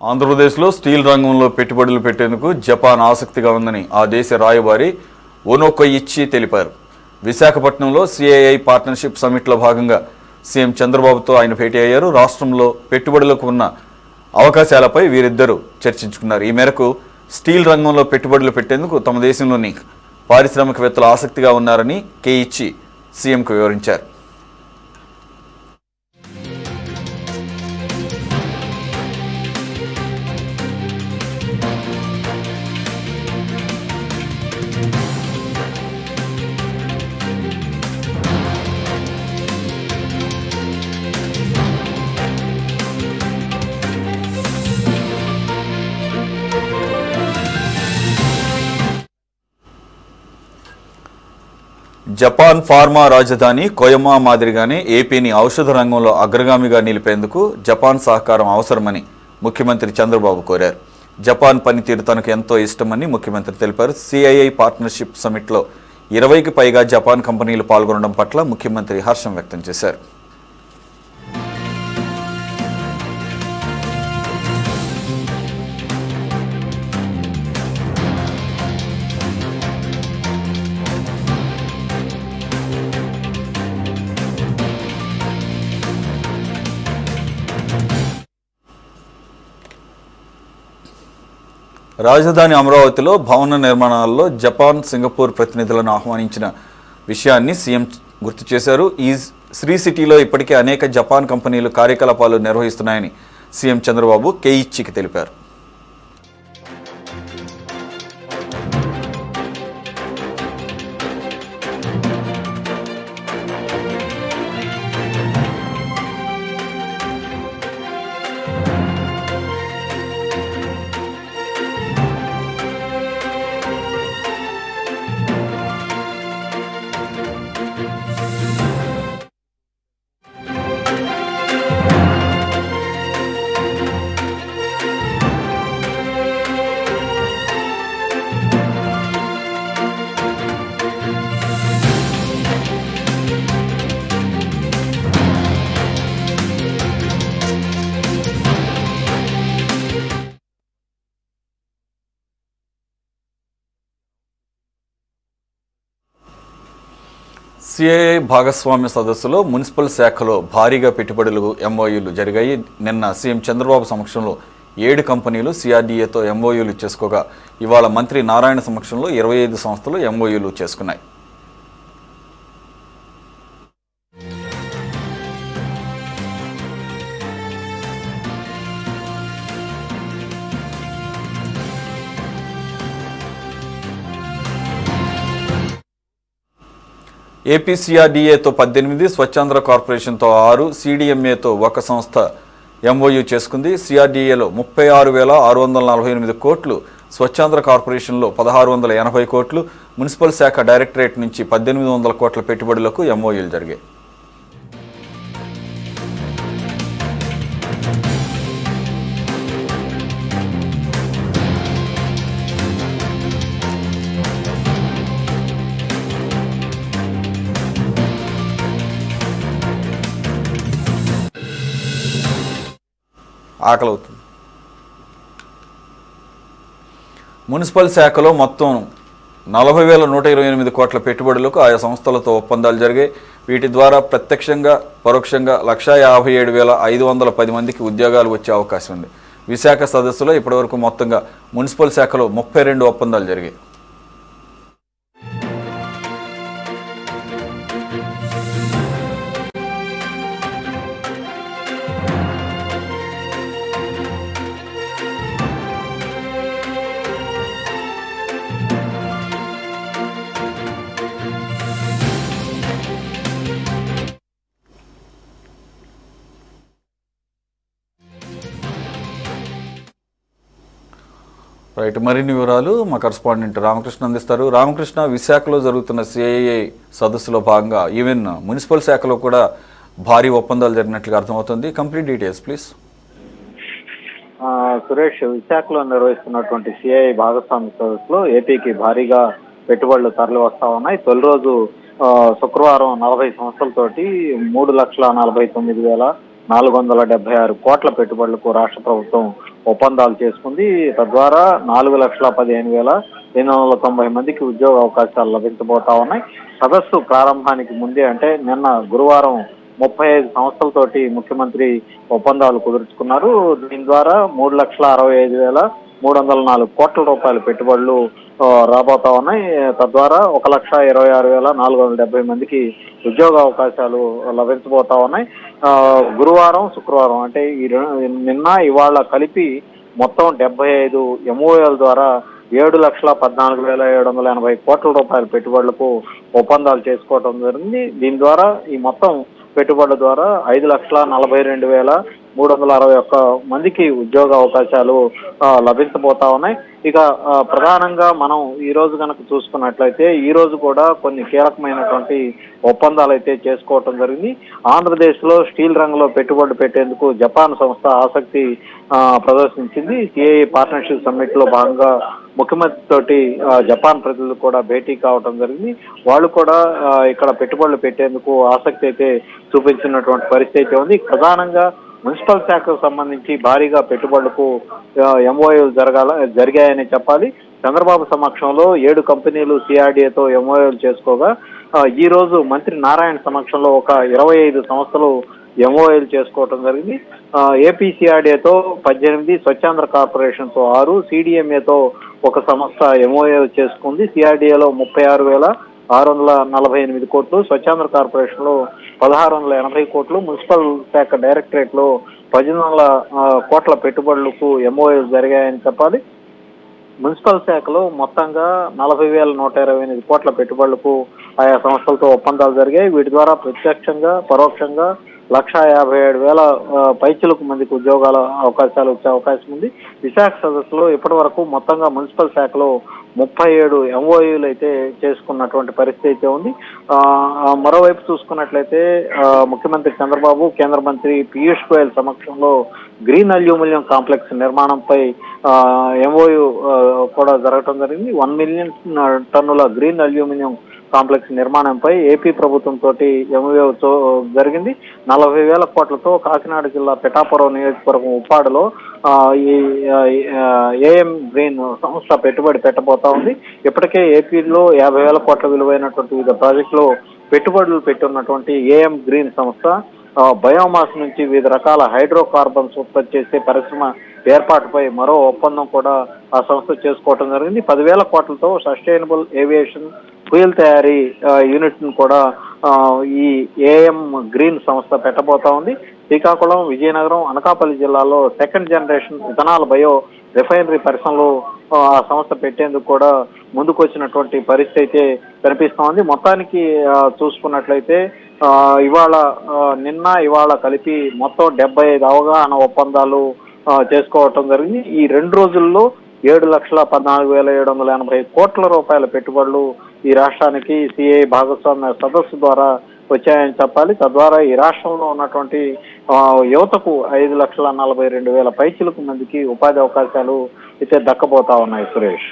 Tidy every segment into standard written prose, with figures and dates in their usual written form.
ఆంధ్రప్రదేశ్లో స్టీల్ రంగంలో పెట్టుబడులు పెట్టేందుకు జపాన్ ఆసక్తిగా ఉందని ఆ దేశ రాయబారి ఓనోకొయిచి తెలిపారు. విశాఖపట్నంలో సిఐఐ పార్ట్నర్షిప్ సమిట్లో భాగంగా సీఎం చంద్రబాబుతో ఆయన భేటీ అయ్యారు. రాష్ట్రంలో పెట్టుబడులకు ఉన్న అవకాశాలపై వీరిద్దరూ చర్చించుకున్నారు. ఈ మేరకు స్టీల్ రంగంలో పెట్టుబడులు పెట్టేందుకు తమ దేశంలోని పారిశ్రామికవేత్తలు ఆసక్తిగా ఉన్నారని కేయిచి సీఎంకు వివరించారు. జపాన్ ఫార్మా రాజధాని కోయమా మాదిరిగానే ఏపీని ఔషధ రంగంలో అగ్రగామిగా నిలిపేందుకు జపాన్ సహకారం అవసరమని ముఖ్యమంత్రి చంద్రబాబు కోరారు. జపాన్ పనితీరు తనకు ఎంతో ఇష్టమని ముఖ్యమంత్రి తెలిపారు. సిఐఐ పార్ట్నర్షిప్ సమిట్లో 20కి పైగా జపాన్ కంపెనీలు పాల్గొనడం పట్ల ముఖ్యమంత్రి హర్షం వ్యక్తం చేశారు. రాజధాని అమరావతిలో భవన నిర్మాణాల్లో జపాన్, సింగపూర్ ప్రతినిధులను ఆహ్వానించిన విషయాన్ని సీఎం గుర్తు చేశారు. ఈ శ్రీ సిటీలో ఇప్పటికే అనేక జపాన్ కంపెనీలు కార్యకలాపాలు నిర్వహిస్తున్నాయని సీఎం చంద్రబాబు కేయిచికి తెలిపారు. సిఐఐ భాగస్వామ్య సదస్సులో మున్సిపల్ శాఖలో భారీగా పెట్టుబడులు ఎంఓయూలు జరిగాయి. నిన్న సీఎం చంద్రబాబు సమక్షంలో 7 కంపెనీలు సిఆర్డీఏతో ఎంఓయూలు చేసుకోగా ఇవాళ మంత్రి నారాయణ సమక్షంలో 25 సంస్థలు ఎంఓయూలు చేసుకున్నాయి. ఏపీసీఆర్డీఏతో 18, స్వచ్ఛాంధ్ర కార్పొరేషన్తో 6, సిడిఎంఏతో 1 సంస్థ ఎంఓయూ చేసుకుంది. సిఆర్డీఏలో 36,648 కోట్లు, స్వచ్ఛాంధ్ర కార్పొరేషన్లో 1,680 కోట్లు, మున్సిపల్ శాఖ డైరెక్టరేట్ నుంచి 1,800 కోట్ల పెట్టుబడులకు ఎంఓయూలు జరిగాయి. ఆకలవుతుంది. మున్సిపల్ శాఖలో మొత్తం 40,128 కోట్ల పెట్టుబడులకు ఆయా సంస్థలతో ఒప్పందాలు జరిగాయి. వీటి ద్వారా ప్రత్యక్షంగా పరోక్షంగా 157,510 మందికి ఉద్యోగాలు వచ్చే అవకాశం ఉంది. విశాఖ సదస్సులో ఇప్పటివరకు మొత్తంగా మున్సిపల్ శాఖలో 32 ఒప్పందాలు జరిగాయి. రైట్, మరిన్ని వివరాలు మా కరెస్పాండెంట్ రామకృష్ణ అందిస్తారు. రామకృష్ణ, విశాఖలో జరుగుతున్న సిఐఐ సదస్సులో భాగంగా ఈవెన్ మున్సిపల్ శాఖలో కూడా భారీ ఒప్పందాలు జరిగినట్లుగా అర్థమవుతుంది. Complete details please. సురేష్, విశాఖలో నిర్వహిస్తున్నటువంటి సిఐఐ భాగస్వామ్య సదస్సులో ఏపీకి భారీగా పెట్టుబడులు తరలి వస్తా ఉన్నాయి. తొలి రోజు శుక్రవారం 40 సంస్థలతోటి 3,49,476 కోట్ల పెట్టుబడులకు రాష్ట్ర ప్రభుత్వం ఒప్పందాలు చేసుకుంది. తద్వారా 4,15,890 మందికి ఉద్యోగ అవకాశాలు లభించబోతా ఉన్నాయి. సదస్సు ప్రారంభానికి ముందే అంటే నిన్న గురువారం 35 సంస్థలతోటి ముఖ్యమంత్రి ఒప్పందాలు కుదుర్చుకున్నారు. దీని ద్వారా 3,65,304 కోట్ల రూపాయల పెట్టుబడులు రాబోతా ఉన్నాయి. తద్వారా 1,26,470 మందికి ఉద్యోగ అవకాశాలు లభించబోతా ఉన్నాయి. గురువారం శుక్రవారం అంటే నిన్న ఇవాళ కలిపి మొత్తం 75 MOUల ద్వారా 7,14,780 కోట్ల రూపాయల పెట్టుబడులకు ఒప్పందాలు చేసుకోవడం జరిగింది. దీని ద్వారా ఈ మొత్తం పెట్టుబడుల ద్వారా 5,42,361 మందికి ఉద్యోగ అవకాశాలు లభించబోతా ఉన్నాయి. ఇక ప్రధానంగా మనం ఈ రోజు కనుక చూసుకున్నట్లయితే ఈ రోజు కూడా కొన్ని కీలకమైనటువంటి ఒప్పందాలు అయితే చేసుకోవటం జరిగింది. ఆంధ్రప్రదేశ్ లో స్టీల్ రంగంలో పెట్టుబడులు పెట్టేందుకు జపాన్ సంస్థ ఆసక్తి ప్రదర్శించింది. సిఐఐ పార్ట్నర్షిప్ సమ్మిట్ లో భాగంగా ముఖ్యమంత్రి తోటి జపాన్ ప్రజలు కూడా భేటీ కావటం జరిగింది. వాళ్ళు కూడా ఇక్కడ పెట్టుబడులు పెట్టేందుకు ఆసక్తి అయితే చూపించినటువంటి పరిస్థితి ఉంది. ప్రధానంగా మున్సిపల్ శాఖకు సంబంధించి భారీగా పెట్టుబడులకు MOUలు జరిగాయని చెప్పాలి. చంద్రబాబు సమక్షంలో 7 కంపెనీలు CRDAతో MOUలు చేసుకోగా ఈ రోజు మంత్రి నారాయణ సమక్షంలో ఒక 25 సంస్థలు MOUలు చేసుకోవటం జరిగింది. ఏపీ CRDAతో 18, స్వచ్ఛాంధ్ర కార్పొరేషన్తో 6, CDMAతో ఒక సంస్థ MOU చేసుకుంది. CRDAలో 36,648 కోట్లు, స్వచ్ఛాంధ్ర కార్పొరేషన్ లో 1,680 కోట్లు, మున్సిపల్ శాఖ డైరెక్టరేట్ లో 18,000 కోట్ల పెట్టుబడులకు MOUలు జరిగాయని చెప్పాలి. మున్సిపల్ శాఖలో మొత్తంగా 40,128 కోట్ల పెట్టుబడులకు ఆయా సంస్థలతో ఒప్పందాలు జరిగాయి. వీటి ద్వారా ప్రత్యక్షంగా పరోక్షంగా 1,57,000 పైచిలకు మందికి ఉద్యోగాల అవకాశాలు వచ్చే అవకాశం ఉంది. విశాఖ సదస్సులో ఇప్పటి వరకు మొత్తంగా మున్సిపల్ శాఖలో 37 MOUలు అయితే చేసుకున్నటువంటి పరిస్థితి అయితే ఉంది. మరోవైపు చూసుకున్నట్లయితే ముఖ్యమంత్రి చంద్రబాబు, కేంద్ర మంత్రి పీయూష్ గోయల్ సమక్షంలో గ్రీన్ అల్యూమినియం కాంప్లెక్స్ నిర్మాణంపై MOU కూడా జరగడం జరిగింది. 1 మిలియన్ టన్నుల గ్రీన్ అల్యూమినియం కాంప్లెక్స్ నిర్మాణంపై ఏపీ ప్రభుత్వం తోటి MOU జరిగింది. 40,000 కోట్లతో కాకినాడ జిల్లా పిఠాపురం నియోజకవర్గం ఉప్పాడలో ఈ AM గ్రీన్ సంస్థ పెట్టుబడి పెట్టబోతా ఉంది. ఇప్పటికే ఏపీలో 50,000 కోట్ల విలువైనటువంటి వివిధ ప్రాజెక్టులో పెట్టుబడులు పెట్టున్నటువంటి AM గ్రీన్ సంస్థ బయోమాస్ నుంచి వివిధ రకాల హైడ్రోకార్బన్స్ ఉత్పత్తి చేసే పరిశ్రమ ఏర్పాటుపై మరో ఒప్పందం కూడా ఆ సంస్థ చేసుకోవటం జరిగింది. 10,000 కోట్లతో సస్టైనబుల్ ఏవియేషన్ ఫ్యూయల్ తయారీ యూనిట్ ను కూడా ఈ AM గ్రీన్ సంస్థ పెట్టబోతా ఉంది. శ్రీకాకుళం, విజయనగరం, అనకాపల్లి జిల్లాలో 2nd generation ethanol bio refinery పరిశ్రమలు ఆ సంస్థ పెట్టేందుకు కూడా ముందుకు వచ్చినటువంటి పరిస్థితి అయితే కనిపిస్తా ఉంది. మొత్తానికి చూసుకున్నట్లయితే ఇవాళ కలిపి మొత్తం 75 అవగాహన ఒప్పందాలు చేసుకోవటం జరిగింది. ఈ 2 రోజుల్లో 7,14,780 కోట్ల రూపాయల పెట్టుబడులు ఈ రాష్ట్రానికి CII భాగస్వామ్య సదస్సు ద్వారా వచ్చాయని చెప్పాలి. తద్వారా ఈ రాష్ట్రంలో ఉన్నటువంటి యువతకు 5,42,000 పైచిలకు మందికి ఉపాధి అవకాశాలు అయితే దక్కబోతా ఉన్నాయి. Suresh.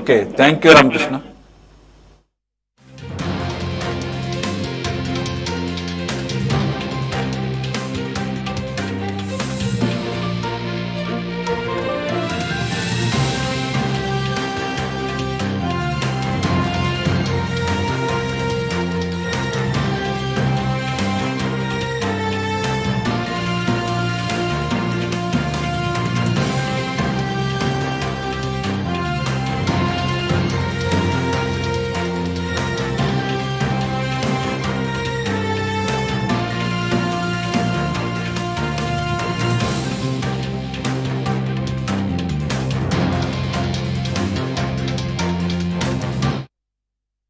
Okay, thank you Ramakrishna.